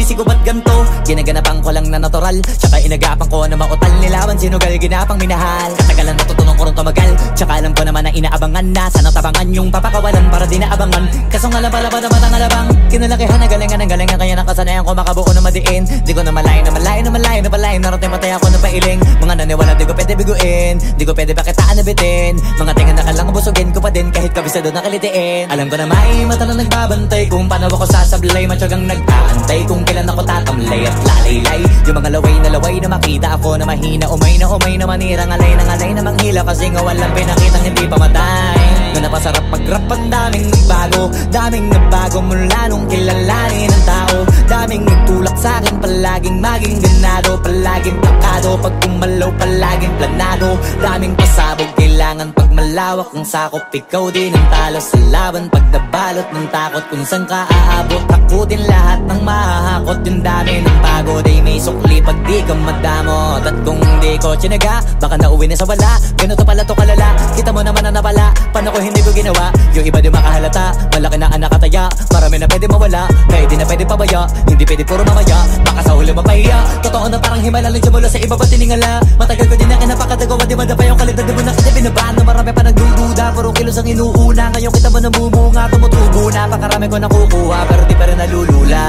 sinisisi ko ba't ganto? Ginaganapan ko lang na natural, tsaka inagapan ko na mautal nilaban. Sinugal ginapang minahal, katagalan natutunan ko rin tumagal. Tsaka alam ko naman na inaabangan na sana tabangan yung papakawalan para di naabangan. Kaso nga lang pala ba naman ang alabang kinalakihan na galingan ng galingan, kaya nakasanayan ko makabuo na madiin. Di ko na malayo na malayo na malayo na palayo, narating matay ako na pailing. Mga naniwala di ko pwede biguin, di ko pwede pakitaan na bitin. Mga tingan na kalang busugin ko pa din kahit kabisado na kalitiin. Alam ko na may mata na nagbabantay kung paano ako sasablay, matyagang nag-aantay kung kailan ako tatamlay at lalaylay. Yung mga laway na makita ako na mahina, umay na manirang alay na manghila, kasi nga walang pinakitang hindi pamatay. Na napasarap mag-rap, ang daming nagbago mula nung kilalanin ang tao. Daming nagtulak sa'kin, palaging maging ganado, palaging plakado, pag kumalaw palaging planado. Daming pasabog, kailangan pag malawak ang sakop, ikaw din ang talo sa laban. Pag nabalot ng takot kung saan ka aabot, takutin lahat ng mahahakot. Yung dami ng pagod ay may sukli pag di ka madamot. At kung di ko tsinaga, baka nauwi na sa wala. Ganito pala to kalala, kita mo naman na napala. Paano ko hindi ko ginawa? Yung iba di makahalata, malaki na anak kataya. Marami na pwede mawala, kaya di na pwede pabaya. Hindi pwede puro mamaya, baka sa huli mapahiya. Totoo na parang himala lang simula sa iba ba tiningala. Matagal ko din na kinapakatagawa, di madapa yung kalidad. Di mo na kita binabaan na marami pa nagdududa, puro kilos ang inuuna. Ngayon kita mo namumunga, tumutubo na. Pakarami ko nakukuha, pero di pa rin nalulula.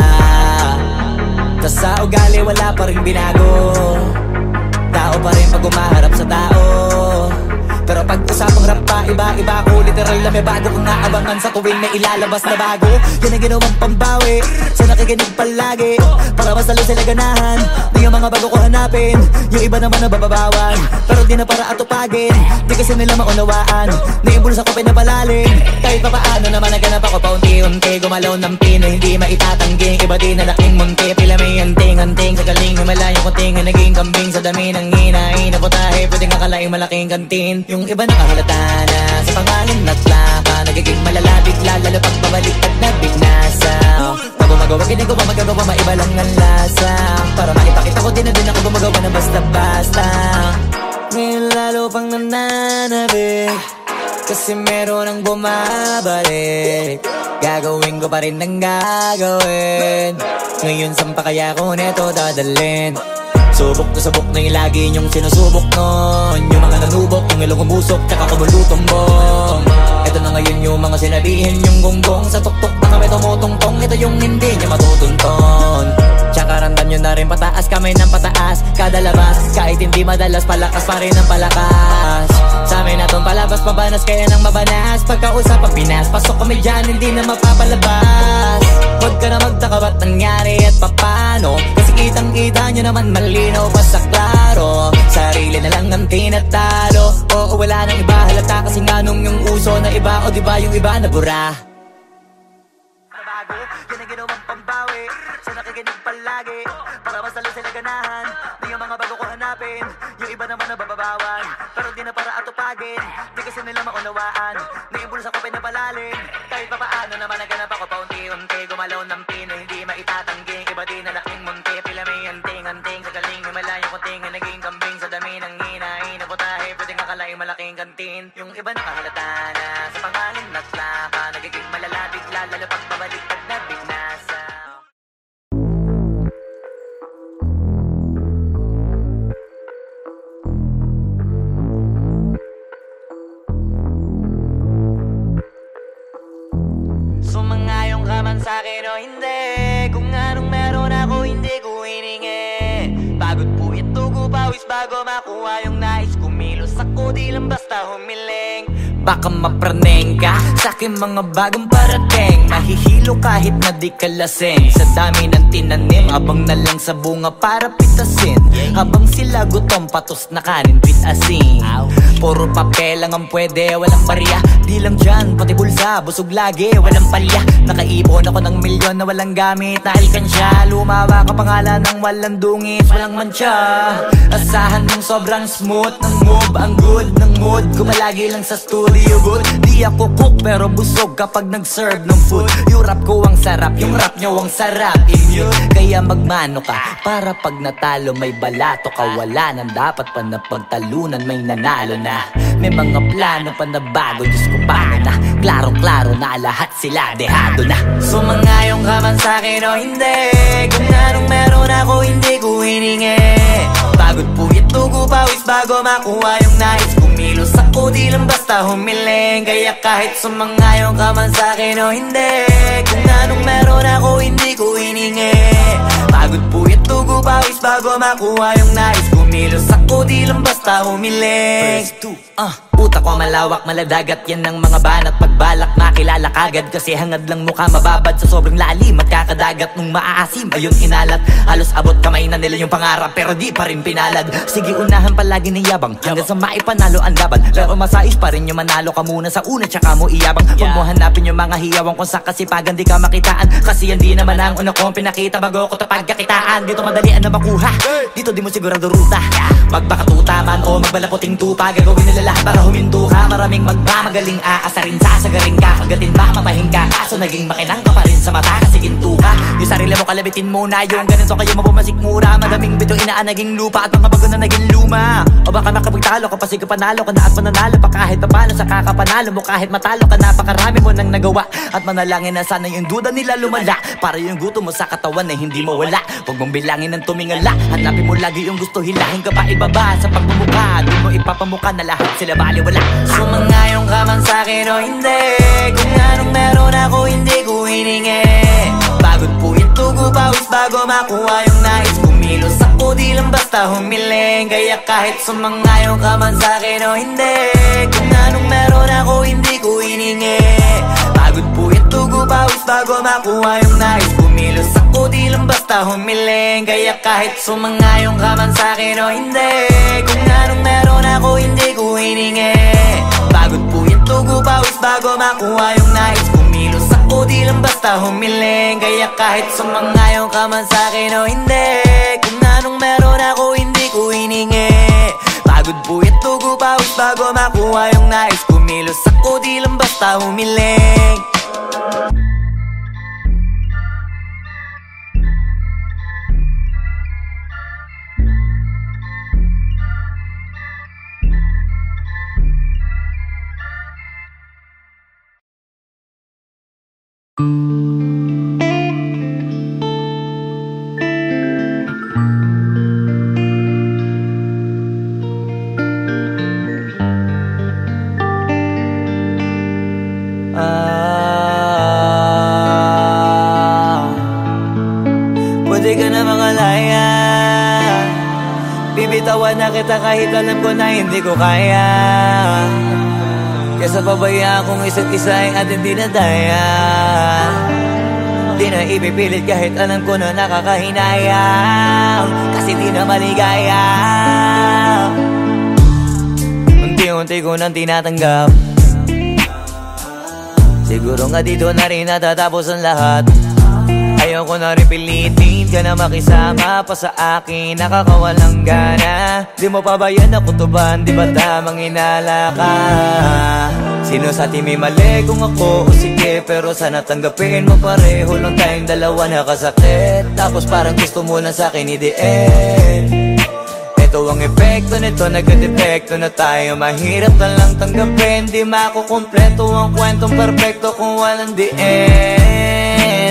Tas sa ugali wala pa rin binago, tao pa rin pag umaharap sa tao. Pero pag usapang rap pa, iba ko literal na may bago kong naabangan sa tuwing may ilalabas na bago. Yan ang ginawang pambawi sa nakikinig palagi, para mas lalo sila ganahan. Di yung mga bago ko hanapin, yung iba naman nababawan, pero di na para atupagin. Di kasi nila maunawaan, naimbulsa ko pinapalalim. Kahit pa paano naman naganap ako paunti-unti, gumalaw ng pino, hindi maitatanggi. Iba din na laking munti, pila may anting-anting. Sa galing himalayang kunting, naging kambing sa dami ng hinahin na putahe. Pwedeng akalaing malaking kantin. Yung iba nakahalata na sa pangalan at plaka, nagiging malalapit lalo pag babalik at nabignasa. Pag gumagawa, ginagawa, magagawa, maiba lang ang lasa. Para maipakita ko din na din ako gumagawa na basta-basta. Ngayon lalo pang nananabik, kasi meron ang bumabalik. Gagawin ko pa rin ang gagawin. Ngayon saan pa kaya ko neto dadalhin? Subok na yung lagi niyong sinusubok nun. Yung mga nanubok, yung ilong umusok, tsaka kumulutumbong. Ito na ngayon yung mga sinabihin yung gonggong. Sa tuktok na kami tumutungtong, ito yung hindi niya matutunton. Tsaka randan nyo na rin pataas, kamay ng pataas. Kada labas, kahit hindi madalas, palakas pa rin ang palakas. Sa amin na tong palabas, pabanas, kaya nang mabanas. Pagkausap ang Pinas, pasok kami dyan, hindi na mapapalabas. Huwag ka na magtaka ba't nangyari at papano, kasi kitang-kita nyo naman malinaw pa sa klaro. Sarili na lang ang tinatalo, oo wala nang iba halata, kasi nga nung yung uso na iba, o diba yung iba na bura. Nabago, yan ang ginawang pambawi sa nakikinig palagi, para mas lalo sila ganahan. Di yung mga bago ko hanapin, yung iba naman nababawan, pero di na para atupagin. Di kasi nila maunawaan, naimbulsa ko pinapalalim. Kahit pa paano naman naganap ako paunti-unti, gumalaw ng pino, hindi maitatanggi. Iba din na laking munti, pila may anting-anting. Sa galing himalayang kunting, naging kambing sa dami ng hinahin na putahe. Pwedeng akalaing malaking kantin. Yung iba nakahalata na sa pangalan at plaka, nagiging malalapit lalo pag babalik at nabignasa. Sumangayong ka man sa'kin o hindi, kung anong meron ako hindi ko hiningi. Pagod po ito ko pawis bago makuha yung nais. Kumilos ako di lang basta humiling. Baka mapraneng ka sa'kin mga bagong parating. Mahihilo kahit na di ka lasing. Sa dami ng tinanim, abang na lang sa bunga para pitasin. Habang sila gutom, patos na kanin with asin. Puro papel lang ang pwede, walang barya. Di lang dyan, pati bulsa, busog lagi, walang palya. Nakaipon ako ng milyon na walang gamit na alkansya. Lumawa ka pangalan ng walang dungis, walang mancha. Asahan mong sobrang smooth ng move, ang good ng mood. Gumalagi lang sa studio good. Di ako cook pero busog kapag nag-serve ng food. Yung rap ko ang sarap, yung rap nyo ang sarap. Immune, kaya magmano ka para pag natalo may balato ka. Wala nang dapat pa na pagtalunan, may nanalo na. May mga plano pa na bago, Diyos ko paano na. Klarong-klaro na lahat sila dehado na. Sumangayong ka man sa'kin o hindi, kung anong meron ako hindi ko hiningi. Pagod puyat tugo pawis bago makuha yung nais. Kumilos ako di lang basta humiling. Kaya kahit sumangayong ka man sa'kin o hindi, kung anong meron ako hindi ko hiningi. Pagod puyat tugo pawis bago makuha yung nais. Kumilos ako di lang basta humiling. Utak ko malawak, maladagat yan ng mga banat. Pagbalak makilala kagad kasi hangad lang mukha mababad sa sobrang lalim at kakadagat nung maaasim. Ayun inalat, halos abot kamay na nila yung pangarap pero di pa rin pinalad. Sige unahan palagi ni yabang hanggang sa maipanalo ang laban. Pero masais pa rin yung manalo ka muna sa una tsaka mo iyabang. Huwag mo hanapin yung mga hiyawang kung sa kasipagan di ka makitaan. Kasi yan di naman ang una kong pinakita bago ko tapagkakitaan. Dito madalian na makuha, dito di mo sigurado ruta. Magbakatuta man o magbalaputing tupa, gagawin nila lahat para huminto ka. Maraming magmamagaling aasarin, sasagaring ka, kagatin ba mapahin ka. Kaso naging makinang ka pa rin sa mata kasi ginto ka. Yung sarili mo kalabitin muna, yung ganun so kayo mapumasik mura. Madaming bito inaan naging lupa at mga bago na naging luma. O baka makapagtalo ka pa sige panalo ka na at mananalo pa kahit papano sa kakapanalo mo. Kahit matalo ka napakarami mo nang nagawa at manalangin na sana yung duda nila lumala. Para yung gutom mo sa katawan na hindi mo wala. Huwag mong bilangin ng tumingala, hanapin mo lagi yung gusto, hilahin ka pa ibaba sa pagmumukha. Doon mo ipapamuka na lahat sila baliwala. Sumangayong ka man sa'kin o hindi, kung anong meron ako hindi ko hiningi. Pagod puyat tugo pawis bago makuha yung nais. Kumilos ako di lang basta humiling. Kaya kahit sumangayong ka man sa'kin o hindi, kung anong meron ako hindi ko hiningi. Pagod puyat tugo pawis bago makuha yung nais. Kumilos ako di lang basta humiling. Kaya kahit sumangayong ka man sa'kin o hindi, kung anong meron ako hindi ko hiningi. Pagod puyat tugo pawis bago makuha yung nais. Kumilos ako di lang basta humiling. Kaya kahit sumangayong ka man sa'kin o hindi, kung anong meron ako hindi ko hiningi. Pagod puyat tugo pawis bago makuha yung nais. Kumilos ako di lang basta humiling. Pwede ka na mangalaya, bibitawan na kita kahit alam ko na hindi ko kaya. Kesa pabayaan kung isa't isa ay ating dinadaya. Di na ipipilit kahit alam ko na nakakahinayang, kasi di na maligaya. Unti-unti ko nang tinatanggap, siguro nga dito na rin natatapos ang lahat. Ayoko na rin pilitin ka na makisama pa sa akin, nakakawalang gana. Di mo pa ba yan nakutuban, di ba tamang inala ka? Sino sa atin may mali kung ako o sige, pero sana tanggapin mo pareho lang tayong dalawa nakasakit. Tapos parang gusto mo lang sa akin i-the-end. Ito ang epekto nito, nagka-depekto na tayo. Mahirap na lang tanggapin, di makukumpleto ang kwentong perfecto kung walang the end.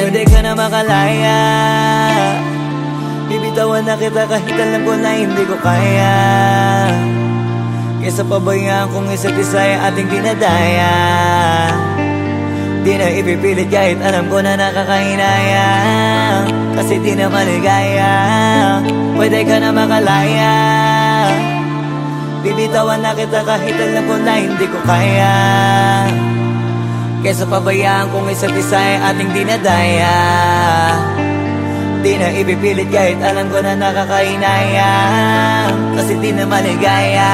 Pwede ka na makalaya, bibitawan na kita kahit alam ko na hindi ko kaya. Kesa pabayaan kung isa't isa ay ating dinadaya. Di na ipipilit kahit alam ko na nakakahinaya, kasi di na maligaya. Pwede ka na makalaya, bibitawan na kita kahit alam ko na hindi ko kaya. Kesa pabayaan kung isa't isa ay ating dinadaya. Di na ipipilit kahit alam ko na nakakahinaya, kasi di na maligaya.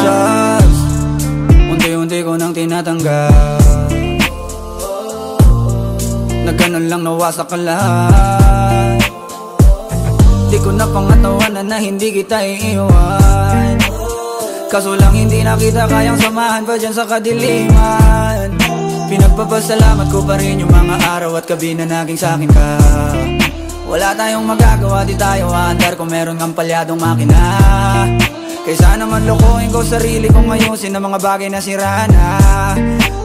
Shucks, unti-unti ko nang tinatanggap, na ganun lang nawasak ka lahat. Di ko na pangatawanan na hindi kita iiwan, kaso lang hindi na kita kayang samahan pa dyan sa kadiliman. Pinagpapasalamat ko pa rin yung mga araw at gabi na naging sa'kin ka. Wala tayong magagawa, di tayo aandar kung meron kang palyadong makina. Kaysa naman lokohin ko sarili kong ayusin ang mga bagay na sira na.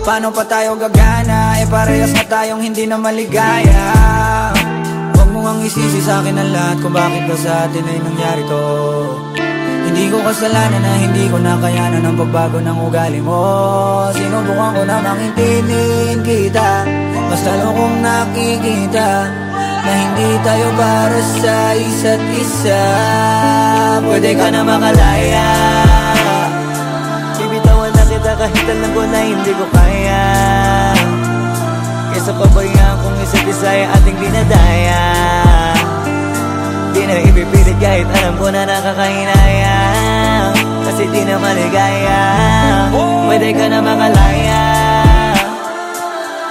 Paano pa tayo gagana? Parehas na tayong hindi na maligaya. Huwag mo ngang isisi sa'kin ang lahat kung bakit ba sa atin ay nangyari to. Hindi ko kasalanan na hindi ko nakayanan ang pagbago ng ugali mo. Sinubukan ko namang intindihin kita, basta lang kong nakikita na hindi tayo para sa isa't isa. Pwede ka na makalaya, bibitawan na kita kahit alam ko na hindi ko kaya. Kesa pabayaan kung isa't isa ay ating dinadaya. Di na ipipilit kahit alam ko na nakakahinaya, kasi di na maligaya. Pwede ka na makalaya,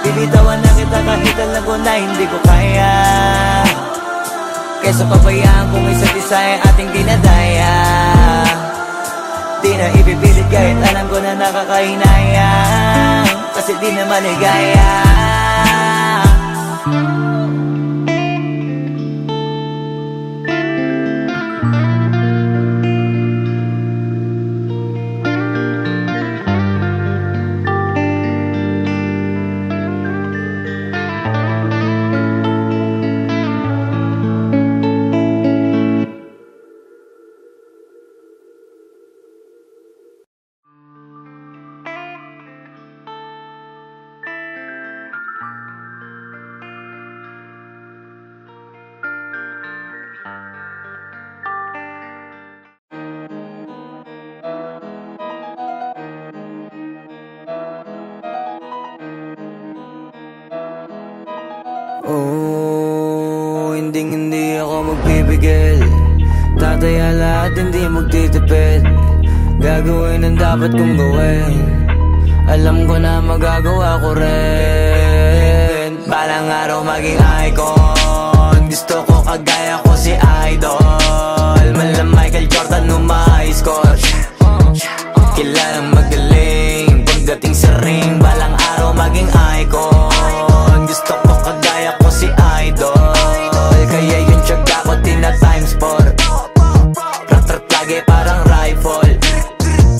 bibitawan na kita kahit alam ko na hindi ko kaya. Kesa pabayaan kung isa't isa ay ating dinadaya. Di na ipipilit kahit alam ko na nakakahinaya, kasi di na maligaya. Hindi ako magpipigil, tataya lahat, hindi magtitipid. Gagawin ang dapat kong gawin, alam ko na magagawa ko rin. Balang araw maging icon, gusto ko kagaya ko si Idol. Malam Michael Jordan nung ma-high score, kilalang magaling pagdating sa ring. Balang araw maging icon, gusto ko kagaya ko si Idol. Kaya yung tiyaga ko tina-times 4, rat-rat lagi parang rifle.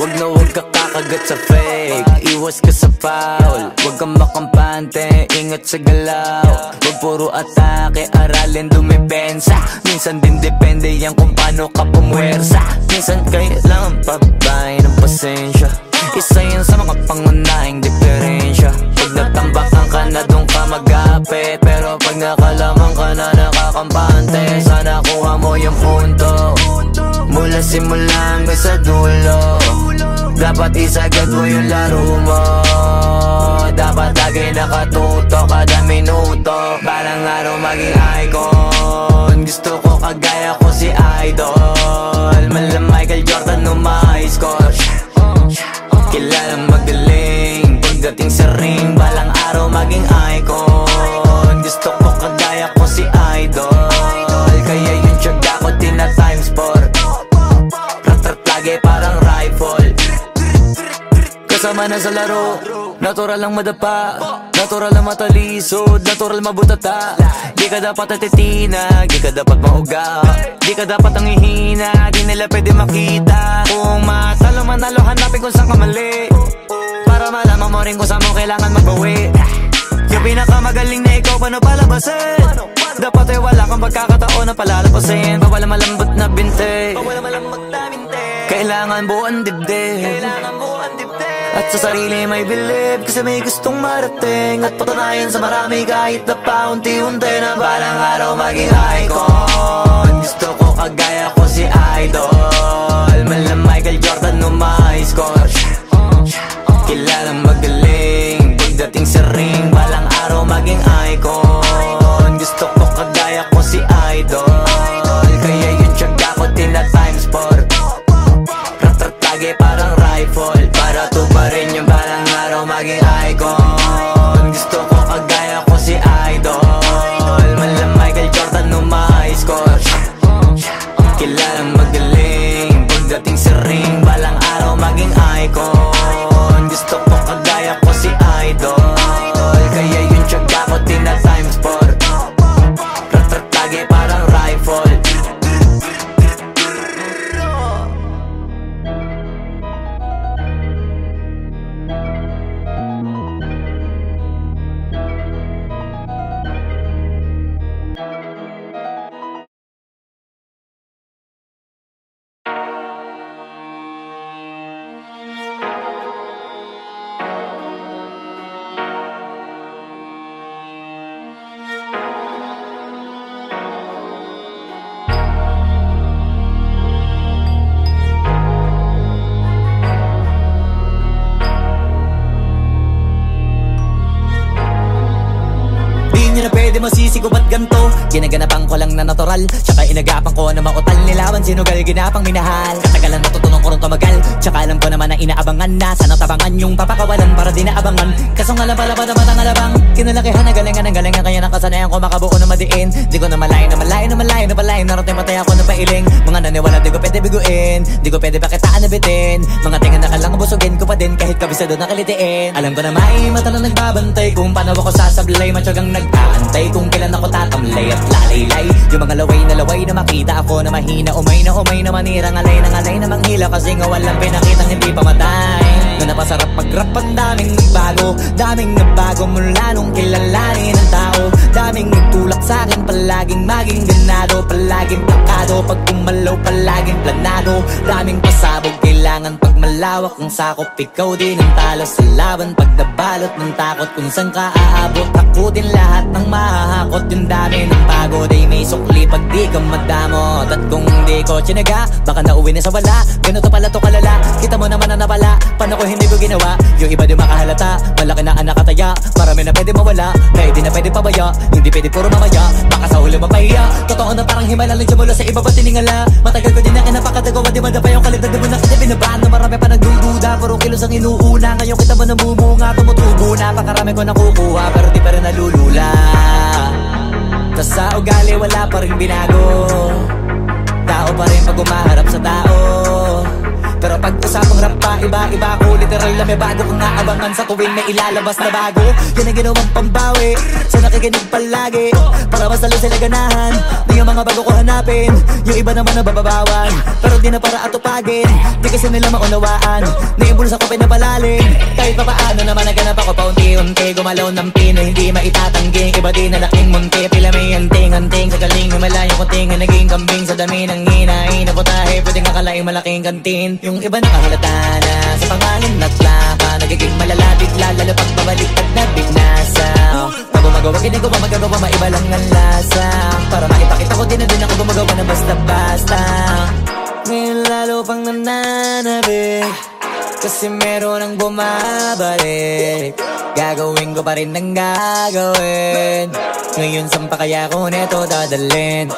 Wag na wag ka kakagat sa fake, iwas ka sa foul. Wag kang makampante, ingat sa galaw. Wag puro atake, aralin dumipensa. Minsan din depende yan kung paano ka pumwersa. Minsan kailangan pabay ng pasensya, isa yan sa mga pangunahing diferensya. Pag natambakan ka na doon ka mag-apit, pero pag nakalaman ka na nakakampante, sana kuha mo yung punto. Mula simula hanggang sa dulo, dapat isagad mo yung laro mo. Dapat lagi nakatuto kada minuto. Balang araw maging icon, gusto ko kagaya ko si Idol. Malam Michael Jordan nung ma-high score, kilalang magaling pagdating sa ring. Balang araw maging icon, gusto ko kagaya ko si Idol. Kaya yung tiyaga ko tina-times 4, rat-rat lagi parang rifle. Kasama na sa laro, natural lang madapa, natural lang matalisod, natural mabutata. Di ka dapat atitina, di ka dapat mauga, di ka dapat ang ihina, di nila pwede makita. Kung matalo manalo, hanapin kung saan ka mali, para malaman mo rin kung saan mo kailangan magbawi. Yung pinakamagaling na ikaw, paano palabasin? Dapat ay wala kang pagkakataon na palalapasin. Bawala malambot na binte, kailangan buuan dibdib, at sa sarili may believe, kasi may gustong marating at patunayan sa marami kahit na paunti-unti. Na balang araw maging icon, gusto ko kagaya ko si Idol. Malam Michael Jordan nung ma-high score, kilalang magaling pagdating sa ring. Balang araw maging icon, gusto ko kagaya ko si Idol. Kaya yung tiyaga ko tina-times 4, rat-rat lagi parang rifle. Para tuparin yung balang araw maging icon, gusto ko kagaya ko si Idol. Malam Michael Jordan nung ma-high score, kilalang magaling pagdating sa ring. Balang araw maging icon, gusto ko kagaya ko si Idol. Kaya yung tiyaga ko tina-times 4, rat-rat lagi parang rifle. isip ko ba't ganto? Ginaganapan ko lang na natural, tsaka inagapan ko na mautal nilawan, sinugal ginapang minahal. Katagalan natutunan ko rin tumagal, tsaka alam ko naman na inaabangan na. Sana tabangan yung papakawalan para di naabangan. Kaso nga lang pala ba naman ang alabang kinalakihan na galingan ng galingan, kaya nakasanayan ko makabuo na madiin. Di ko na malayo na malayo na malayo na malayo, narating patay ako ng pailing. Mga naniwala di ko pwede biguin, di ko pwede pakitaan na bitin. Mga tinga na kalang busugin ko pa din kahit kabisado na kalitiin. Alam ko na may mata na nagbabantay kung paano ako sasablay, matyagang nag-aantay kung kailan ako tatamlay at lalaylay. Yung mga laway na makita ako na mahina, umay na manirang alay na manghila, kasi nga walang pinakitang hindi pamatay. Na napasarap mag-rap, ang daming nagbago mula nung kilalanin ang tao. Daming nagtulak sa'kin, palaging maging ganado, palaging plakado, pag kumalaw palaging planado. Daming pasabog, kailangan pag malawak ang sakop, ikaw din ang talo sa laban. Pag nabalot ng takot kung saan ka aabot, takutin lahat ng mahahakot. Yung dami ng pagod ay may sukli pag di ka madamot. At kung hindi ko tsinaga, baka nauwi na sa wala. Ganito pala to kalala, kita mo naman na napala. Paano ko hindi ko ginawa, yung iba di makahalata. Malaki na anak kataya, marami na pwede mawala, kaya di na pwede pabaya, hindi pwede puro mamaya, baka sa huli mapahiya. Totoo na parang himala lang mula sa iba ba tiningala. Matagal ko din na kinapakatagawa, di madapa yung kalidad, di mo na kita binabahan. Na marami pa nagdududa, puro kilos ang inuuna. Ngayon kita mo namumunga, tumutubo na, pakarami ko nakukuha, pero di pa rin nalulula. Tas sa ugali wala pa rin binago, tao pa rin pag umaharap sa tao. Pero pag usapang rap pa, iba ko, literal na may bago kong naabangan sa tuwing may ilalabas na bago. Yan ang ginawang pambawi sa nakikinig palagi, para mas lalo sila ganahan. Di yung mga bago ko hanapin, yung iba naman nabababawan, pero di na para atupagin, di kasi nila maunawaan. Naimbulsa ko pinapalalim, kahit pa paano naman naganap ako paunti-unti. Gumalaw ng pino, hindi maitatanggi, iba din na laking munti. Pila may anting-anting sa galing, humalayong kunting na naging kambing sa dami ng hinahin na putahe. Pwedeng akalaing malaking kantin, yung iba nakahalata na sa pangalan at laka, nagiging malala bigla, lalo pag babalik at nabinasa. Pag gumagawa, ginagawa, magagawa, maiba lang ang lasa, para maipakita ko din na din ako gumagawa na basta-basta. Ngayon lalo pang nananabik, kasi meron ang bumabalik. Gagawin ko pa rin ang gagawin, ngayon saan pa kaya ko neto dadalhin?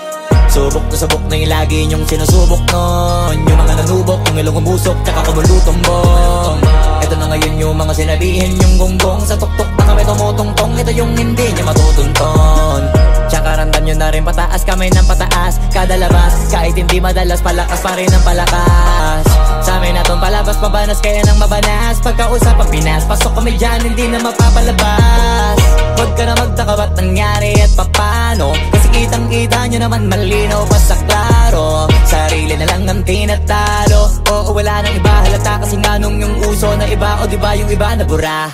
Subok to subok na yung lagi niyong sinusubok nun, yung mga nanubok, yung ilong umusok, tsaka kumulutong bong. Ito na ngayon yung mga sinabihin yung gonggong, sa tuktok na kami tumutungtong, ito yung hindi niya matutunton. Tsaka randan nyo na rin pataas, kamay ng pataas, kada labas, kahit hindi madalas, palakas pa rin ang palakas. Sa amin na tong palabas, mabanas kaya nang mabanas, pagkausap ang Pinas, pasok kami dyan, hindi na mapapalabas. Huwag ka na magtaka ba't nangyari at papano, kasi kitang-kita nyo naman malinaw pa sa klaro. Sarili na lang ang tinatalo, oo wala nang iba halata, kasi nga nung yung uso na iba, o diba yung iba na bura.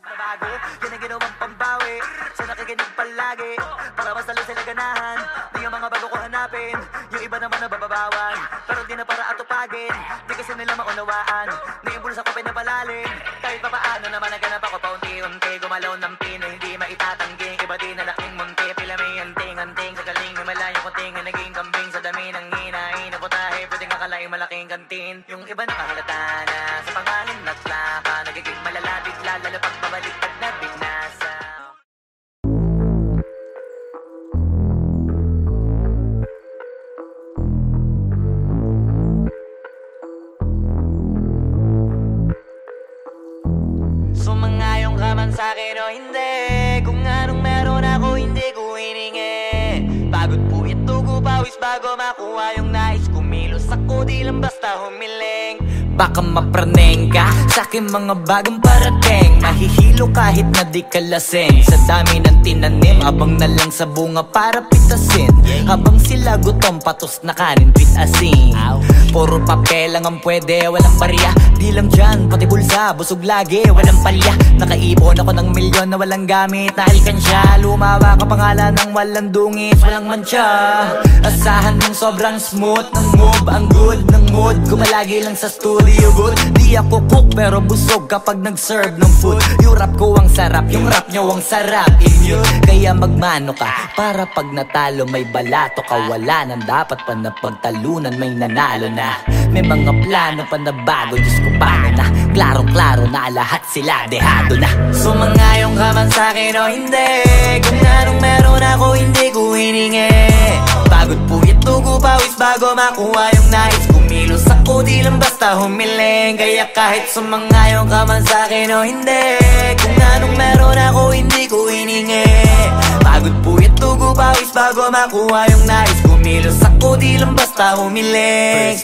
Nabago, yan ang ginawang pambawi sa nakikinig palagi, para mas lalo sila ganahan. Di yung mga bago ko hanapin, yung iba naman nabababawan, pero di na para atupagin, di kasi nila maunawaan. Naimbulsa ko pinapalalim, kahit pa paano naman naganap ako paunti-unti. Gumalaw ng pino, hindi maitatanggi, iba din na laking munti. Pila may anting-anting sa galing, himalayong kunting na naging kambing sa dami ng hinahin na putahe. Pwedeng akalaing malaking kantin, yung iba nakahalata na sa pangalan at laka, nagiging malala bigla, lalo pag babalik at nabinasa. Sumangayong ka man sa'kin o hindi, kung anong meron ako hindi ko hiningi. Pagod po ito ko pawis bago makuha yung nais, kumilos ako di lang basta humiling. Baka mapraneng ka sa'kin mga bagong parating, mahihilo kahit na di ka lasing. Sa dami ng tinanim, abang na lang sa bunga para pitasin. Habang sila gutom, patos na kanin, pitasin. Puro papel lang ang pwede, walang barya. Di lang dyan, pati bulsa, busog lagi, walang palya. Nakaipon ako ng milyon na walang gamit na alkansya. Lumawa ka pangalan ng walang dungis, walang mancha. Asahan ng sobrang smooth ng move, ang good ng mood, gumalagi lang sa studio. liubot. Di ako cook pero busog kapag nag-serve ng food. Yung rap ko ang sarap, yung rap nyo ang sarap. Immune, kaya magmano ka para pag natalo may balato ka. Wala nang dapat pa na pagtalunan, may nanalo na. May mga plano pa na bago, Diyos ko paano na. Klarong-klaro na lahat sila dehado na. Sumangayong ka man sa'kin o hindi, kung anong meron ako hindi ko hiningi. Pagod puyat tugo pawis bago makuha yung nais. Kumilos ako di lang basta humiling. Kaya kahit sumangayong ka man sa'kin o hindi, kung anong meron ako hindi ko hiningi. Pagod puyat tugo pawis bago makuha yung nais. Kumilos ako di lang basta humiling.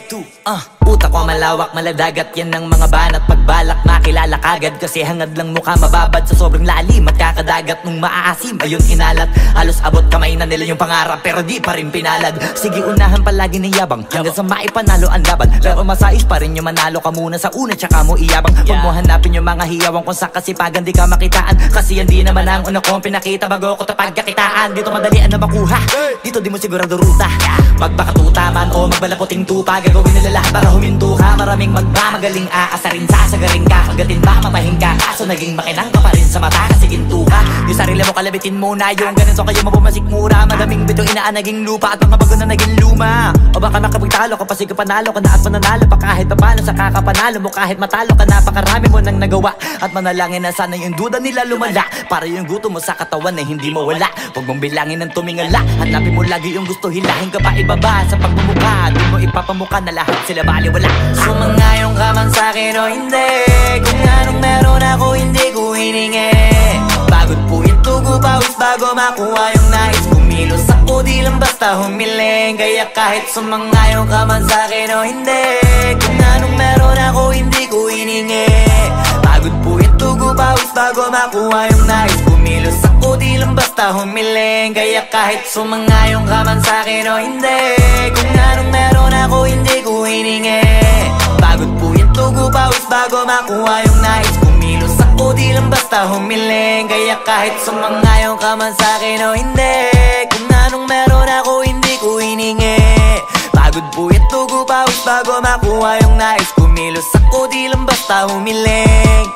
Utak ko malawak, maladagat, yan ang mga banat. Pagbalak makilala kagad, kasi hangad lang mukha mababad. Sa sobrang lalim, magkakadagat nung maaasim. Ayun inalat, halos abot kamay na nila yung pangarap, pero di pa rin pinalad. Sige unahan palagi ng yabang, hanggang sa maipanalo ang laban. Pero masais pa rin yung manalo ka muna sa una, tsaka mo iyabang. Huwag mo hanapin yung mga hiyawang kung sa kasipagan di ka makitaan. Kasi yan di naman ang una kong pinakita bago ko tapagkakitaan. Dito madalian na makuha, dito di mo sigurado ruta. Magbakatuta man o magbalaputing tupa, gagawin nila lahat para huminto ka. Maraming magmamagaling aasarin, sasagaring ka. Pagdating ba mamahing ka, kaso naging makinang ka pa rin sa mata kasi ginto ka. Yung sarili mo kalabitin muna, yung ganito kayo mabumasik mura. Madaming bito inaan naging lupa at mga bago na naging luma. O baka makapagtalo ka pa, sige panalo ka na at mananalo pa kahit papalo sa kakapanalo mo. Kahit matalo ka, napakarami mo nang nagawa. At manalangin na sana yung duda nila lumala, para yung gutom mo sa katawan na hindi mawala. Huwag mong bilangin ng tumingala, hanapin mo lagi yung gusto, hilahin ka pa ibaba sa pagmumukha. Doon mo ipapamuka na lahat sila baliwala. Sumangayong ka man sa'kin o hindi, kung anong meron ako hindi ko hiningi. Pagod puyat tugo pawis bago makuha yung nais. Kumilos ako di lang basta humiling. Kaya kahit sumangayong ka man sa'kin o hindi, kung anong meron ako hindi ko hiningi. Pagod puyat tugo pawis bago makuha yung nais. Kumilos ako di lang basta humiling. Kaya kahit sumangayong ka man sa'kin o hindi, kung anong meron ako hindi ko hiningi. Pagod puyat tugo pawis bago makuha yung nais. Kumilos ako di lang basta humiling. Kaya kahit sumangayong ka man sa'kin o hindi, kung anong meron ako hindi ko hiningi. Pagod puyat tugo pawis bago makuha yung nais. Kumilos ako di lang basta humiling.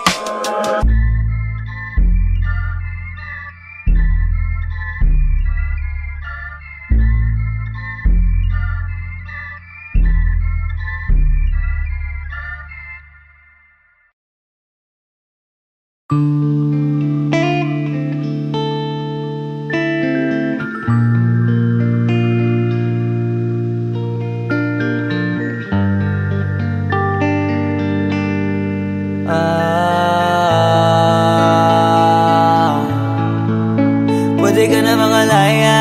Pwede ka na makalaya,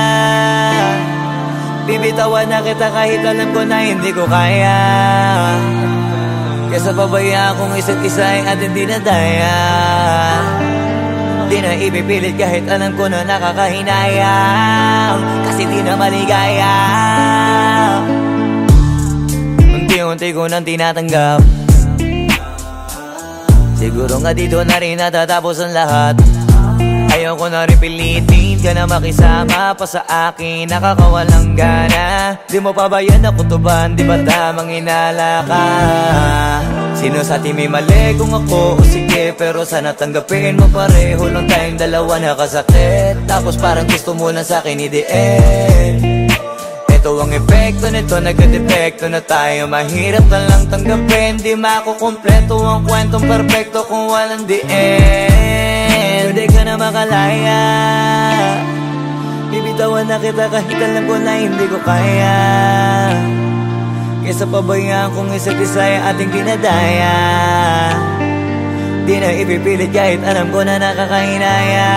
bibitawan na kita kahit alam ko na hindi ko kaya. Kesa pabayaan kung isa't isa ay ating dinadaya. Di na ipipilit kahit alam ko na nakakahinayang, kasi di na maligaya. Unti-unti ko nang tinatanggap, siguro nga dito na rin natatapos ang lahat. Ayaw ko na rin pilitin ka na makisama pa sa akin, nakakawalang gana. Di mo pa ba yan nakutuban, di ba tamang inala ka? Sino sa atin may mali kung ako o sige, pero sana tanggapin mo pareho lang tayong dalawa nakasakit. Tapos parang gusto mo na sa akin i-end. Ito ang epekto nito, nagka-depekto na tayo. Mahirap na lang tanggapin, di makukumpleto ang kwentong perfecto kung walang the end. Pwede ka na makalaya, bibitawan na kita kahit alam ko na hindi ko kaya. Kesa pabayaan kung isa't isa ay ating dinadaya. Di na ipipilit kahit alam ko na nakakahinaya,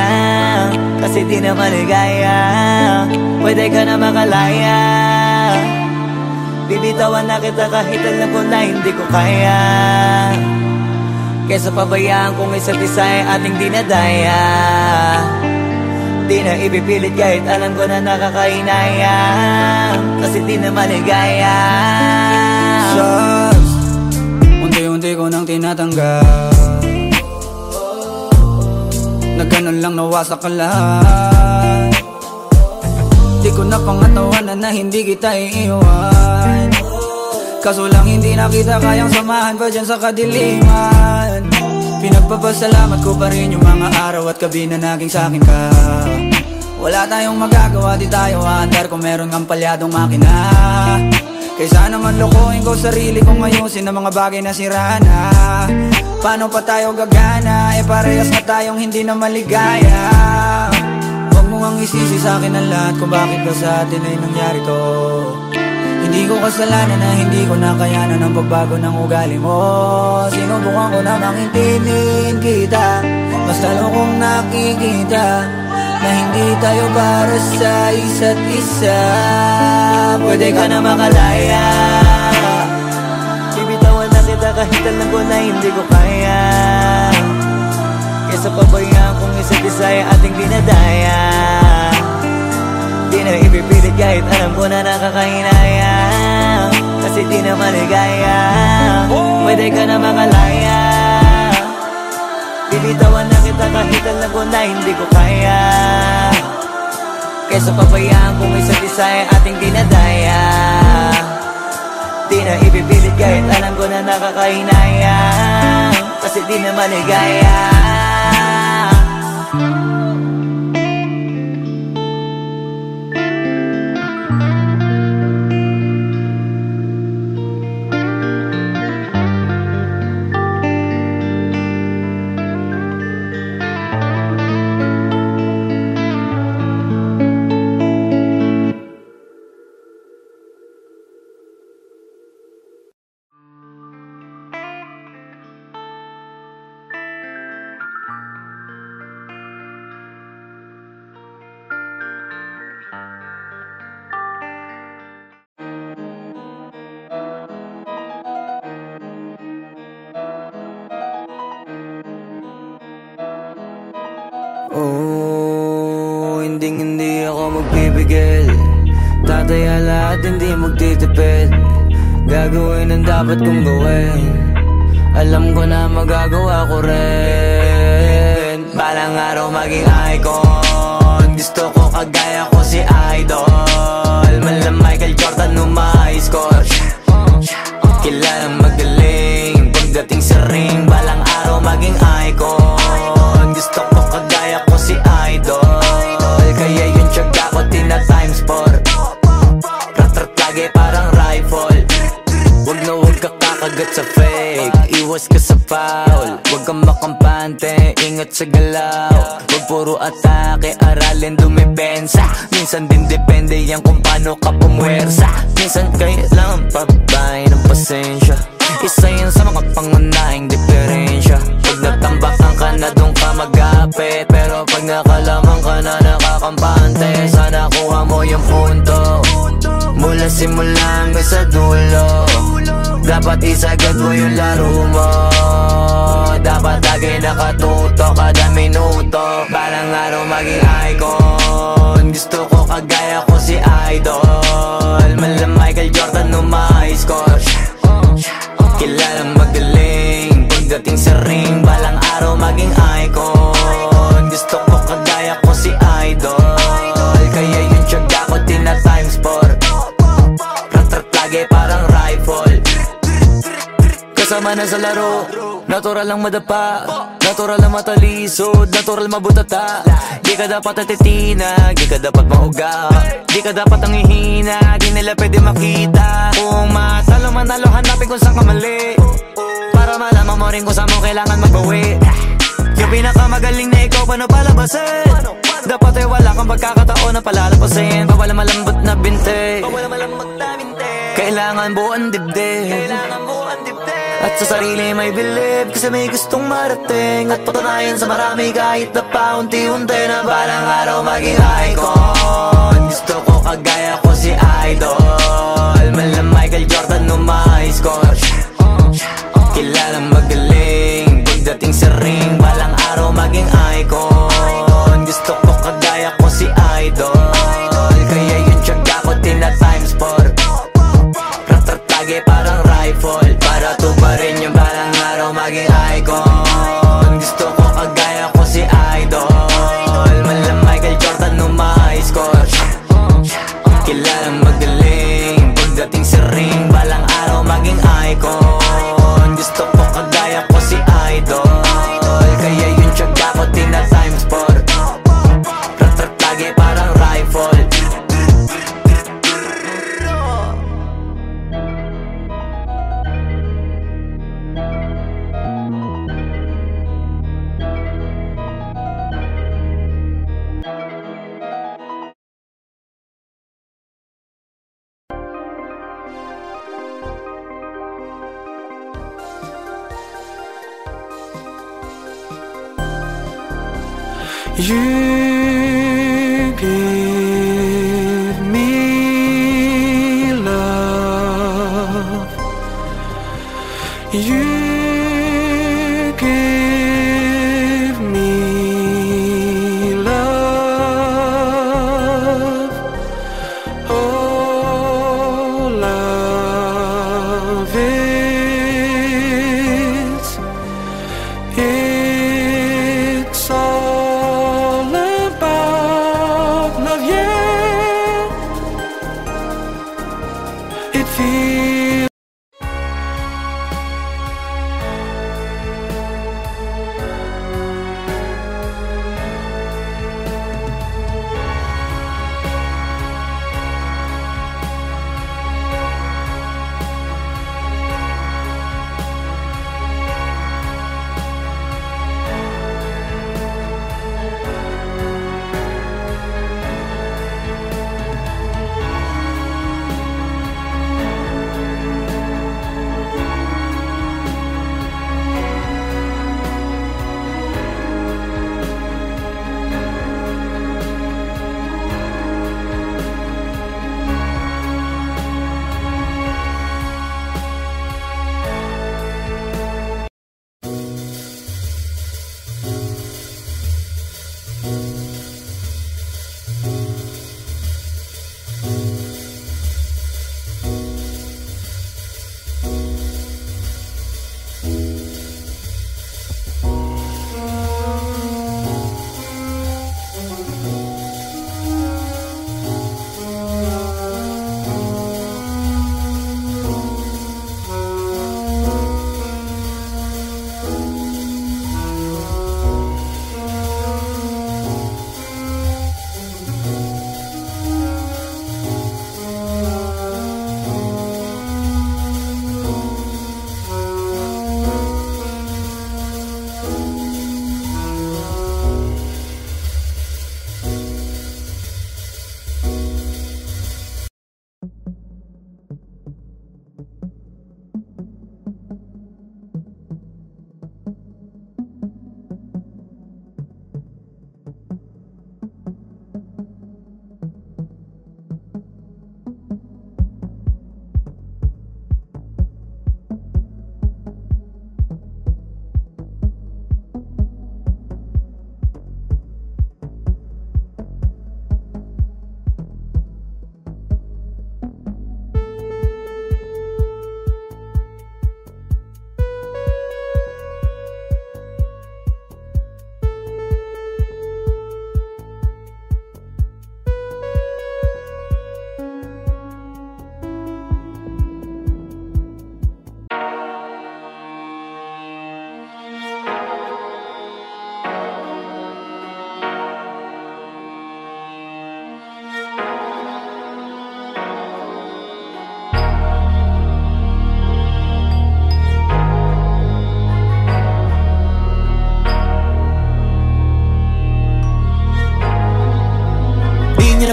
kasi di na maligaya. Pwede ka na makalaya, bibitawan na kita kahit alam ko na hindi ko kaya. Kesa pabayaan kung isa't isa ay ating dinadaya. Di na ipipilit kahit alam ko na nakakahinaya, kasi di na maligaya. Just unti-unti ko nang tinatanggap, na ganun lang nawasak ka lahat. Di ko na pangatawanan na hindi kita iiwan. Kaso lang hindi na kita kayang samahan pa dyan sa kadiliman. Pinagpapasalamat ko pa rin yung mga araw at gabi na naging sa'kin ka. Wala tayong magagawa, di tayo aandar kung meron kang palyadong makina. Kaysa naman lokohin ko sarili kong ayusin ang mga bagay na sira na. Paano pa tayo gagana, parehas na tayong hindi na maligaya. Huwag mo ngang isisi sa'kin ang lahat kung bakit ba sa atin ay nangyari to. Hindi ko kasalanan na hindi ko nakayanan ang pagbago ng ugali mo. Sinubukan ko namang intindihin kita, basta lang kong nakikita na hindi tayo para sa isa't isa. Pwede ka na makalaya, bibitawan na kita kahit alam ko na hindi ko kaya. Kesa pabayaan kong isa't isa ay ating dinadaya. Di na ipipilit kahit alam ko na nakakahinaya, kasi di na maligaya. Pwede ka na makalaya, bibitawan na kita kahit alam ko na hindi ko kaya. Kesa pabayaan kung isa't isa ay ating dinadaya. Di na ipipilit kahit alam ko na nakakahinaya, kasi di na maligaya. Oh, hindi ako magpipigil. Tataya lahat, hindi magtitipid. Gagawin ang dapat kong gawin. Alam ko na magagawa ko rin. Balang araw maging icon. Gusto ko kagaya ko si Idol. Malam Michael Jordan nung ma-score. Kilalang magaling pagdating sa ring. Balang araw maging icon. Gusto ko kagaya ko si Idol. Kaya yung tiyaga ko tina-times 4. Rat-rat lagi parang rifle. Wag na wag ka kakagat sa fake. Iwas ka sa foul. Wag kang makampante, ingat sa galaw. Wag puro atake, aralin dumipensa. Minsan din depende yan kung paano ka pumwersa. Minsan kailangan pabay ng pasensya. Isa yan sa mga pangunahing diferensya. Pag natambakan ka na doon ka mag-apit, pero pag nakalaman ka na nakakampante, sana kuha mo yung punto. Mula simula hanggang sa dulo, dapat isagad mo yung laro mo. Dapat lagi nakatuto kada minuto. Balang araw maging icon. Gusto ko kagaya ko si Idol. Malam Michael Jordan nung ma-score. Kilalang magaling pagdating sa ring. Balang araw maging icon. Gusto ko kagaya ko si Idol. Kaya yung tiyaga ko tina-times 4. Rat-rat lagi parang rifle. Kasama na sa laro, natural lang madapa, natural lang matalisod, natural mabutata. Di ka dapat atitina, di ka dapat mauga, di ka dapat ang ihina, di nila pwede makita. Kung matalo manalo, hanapin kung saan ka mali, para malaman mo rin kung saan mo kailangan magbawi. Yung pinakamagaling na ikaw, paano palabasin? Dapat ay wala kang pagkakataon na palalapasin. Bawal malambot na binte, kailangan buuan dibdib. At sa sarili may believe, kasi may gustong marating. At patunayan sa marami kahit na paunti-unti, na balang araw maging icon. Gusto ko kagaya ko si Idol. Malam Michael Jordan nung ma-score. Kilalang magaling pagdating sa ring. Balang araw maging icon. Gusto ko kagaya ko si Idol. Kaya yung tiyaga ko tina-times 4. Rat-rat lagi parang rifle, para tuparin yung balang araw maging icon. Gusto ko kagaya ko si Idol. Malam Michael Jordan nung ma-score. Kilalang magaling pagdating sa ring. Balang araw maging You give me love. You give me love. Oh, love it's all about love, yeah. It feels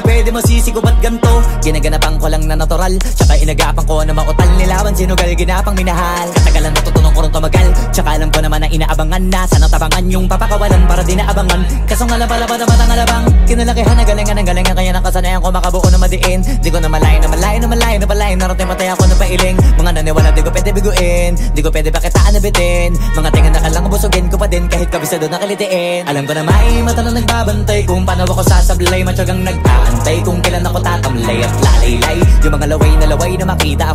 pwede masisigo ba't ganto? Ginaganapan ko lang na natural, tsaka inagapan ko na mautal nilaban, sinugal ginapang minahal. Katagalan natutunan ko rin tumagal, tsaka alam ko naman na inaabangan na sana tabangan yung papakawalan para di naabangan. Kaso nga lang pala ba naman ang alabang kinalakihan na galingan ng galingan, kaya nakasanayan ko makabuo na madiin. Di ko na malayo narating matay ako na pailing. Mga naniwala di ko pwede biguin, di ko pwede pakitaan na bitin. Mga tingan na kalang busugin ko pa din kahit kabisado na kalitiin. Alam ko na may mata na nagbabantay kung paano ako sasablay, matyagang nag-aantay kung kailan ako tatamlay at lalaylay. Yung mga laway na makita